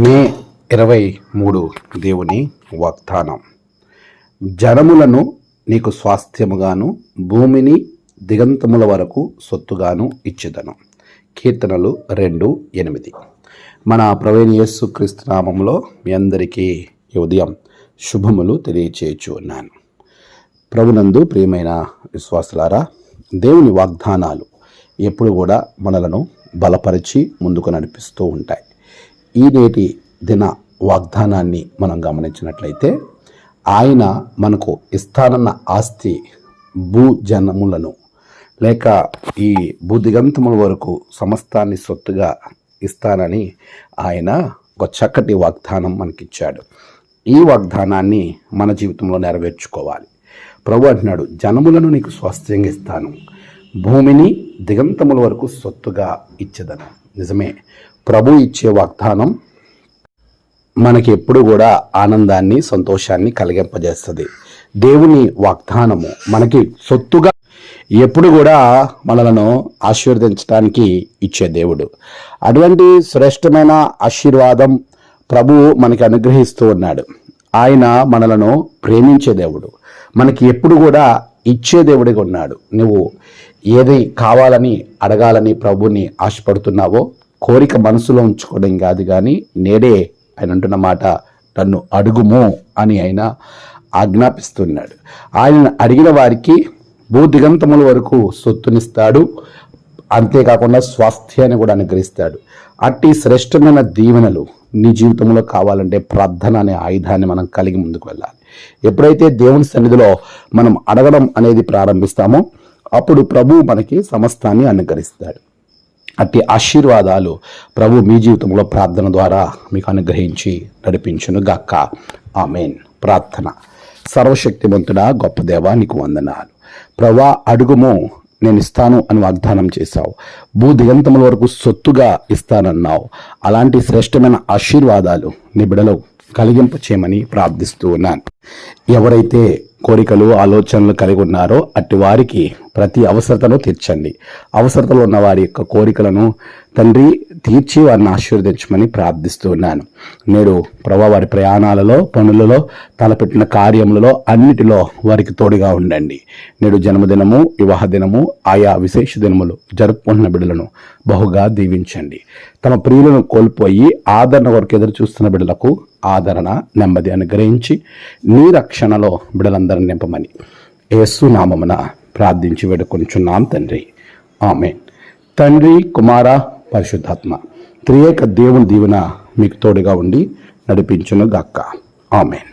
మే 23 దేవుని వాగ్దానం. జనములను నీకు స్వాస్థ్యముగాను భూమిని దిగంతముల వరకు సొత్తుగాను ఇచ్చెదను. కీర్తనలు 2:8. మన ప్రభువైన యేసుక్రీస్తు నామములో మీ అందరికీ ఈ ఉదయం శుభములు తెలియచేయచ్చు ఉన్నాను. ప్రభునందు ప్రియమైన విశ్వాసులారా, దేవుని వాగ్దానాలు ఎప్పుడు కూడా మనలను బలపరిచి ముందుకు నడిపిస్తూ ఉంటాయి. ఈ నేటి దిన వాగ్దానాన్ని మనం గమనించినట్లయితే, ఆయన మనకు ఇస్తానన్న ఆస్తి భూజనములను లేక ఈ భూదిగంతముల వరకు సమస్తాన్ని సొత్తుగా ఇస్తానని ఆయన ఒక చక్కటి వాగ్దానం మనకిచ్చాడు. ఈ వాగ్దానాన్ని మన జీవితంలో నెరవేర్చుకోవాలి. ప్రభు అంటున్నాడు, జనములను నీకు స్వాస్థ్యంగా ఇస్తాను, భూమిని దిగంతముల వరకు సొత్తుగా ఇచ్చేదను. నిజమే, ప్రభు ఇచ్చే వాగ్దానం మనకి ఎప్పుడు కూడా ఆనందాన్ని, సంతోషాన్ని కలిగింపజేస్తుంది. దేవుని వాగ్దానము మనకి సొత్తుగా ఎప్పుడు కూడా మనలను ఆశీర్వదించడానికి ఇచ్చే దేవుడు. అటువంటి శ్రేష్టమైన ఆశీర్వాదం ప్రభువు మనకి అనుగ్రహిస్తూ ఉన్నాడు. ఆయన మనలను ప్రేమించే దేవుడు, మనకి ఎప్పుడు కూడా ఇచ్చే దేవుడిగా ఉన్నాడు. నువ్వు ఏది కావాలని అడగాలని ప్రభుని ఆశపడుతున్నావో కోరిక మనసులో ఉంచుకోవడం కాదు, కానీ నేడే ఆయన అంటున్న మాట, నన్ను అడుగుము అని ఆయన ఆజ్ఞాపిస్తున్నాడు. ఆయన అడిగిన వారికి భూదిగంతముల వరకు సొత్తునిస్తాడు, అంతేకాకుండా స్వాస్థ్యాన్ని కూడా అనుగ్రహిస్తాడు. అట్టి శ్రేష్టమైన దీవెనలు నీ జీవితంలో కావాలంటే ప్రార్థన అనే ఆయుధాన్ని మనం కలిగి ముందుకు వెళ్ళాలి. ఎప్పుడైతే దేవుని సన్నిధిలో మనం అడగడం అనేది ప్రారంభిస్తామో అప్పుడు ప్రభు మనకి సమస్తాన్ని అనుగ్రహిస్తాడు. అట్టి ఆశీర్వాదాలు ప్రభు మీ జీవితంలో ప్రార్థన ద్వారా మీకు అనుగ్రహించి నడిపించును గాక. ఆమేన్. ప్రార్థన. సర్వశక్తిమంతుడా, గొప్ప దేవా, నీకు వందనాలు. ప్రభా, అడుగుము, నేను ఇస్తాను అని వాగ్దానం చేశావు. భూదిగంతముల వరకు సొత్తుగా ఇస్తానన్నావు. అలాంటి శ్రేష్టమైన ఆశీర్వాదాలు నీ బిడ్డలో కలిగింప చేయమని ప్రార్థిస్తూ ఉన్నాను. ఎవరైతే కోరికలు, ఆలోచనలు కలిగి ఉన్నారో అట్టి వారికి ప్రతి అవసరతను తీర్చండి. అవసరతలో ఉన్న వారి యొక్క కోరికలను తండ్రి తీర్చి వారిని ఆశీర్వదించమని ప్రార్థిస్తూ ఉన్నాను. నేడు ప్రభా, వారి ప్రయాణాలలో, పనులలో, తలపెట్టిన కార్యములలో అన్నిటిలో వారికి తోడుగా ఉండండి. నేడు జన్మదినము, వివాహ దినము, ఆయా విశేష దినములు జరుపుకుంటున్న బిడ్డలను బహుగా దీవించండి. తమ ప్రియులను కోల్పోయి ఆదరణ వరకు ఎదురు చూస్తున్న బిడ్డలకు ఆదరణ, నెమ్మది అనుగ్రహించి నీ రక్షణలో బిడ్డలందరినీ నింపమని యేసు నామమున ప్రార్థించి వేడుకొనుచున్నాం తండ్రి. ఆమేన్. తండ్రి, కుమార, పరిశుద్ధాత్మ త్రియేక దేవుని దీవెన మీకు తోడుగా ఉండి నడిపించును గాక. ఆమేన్.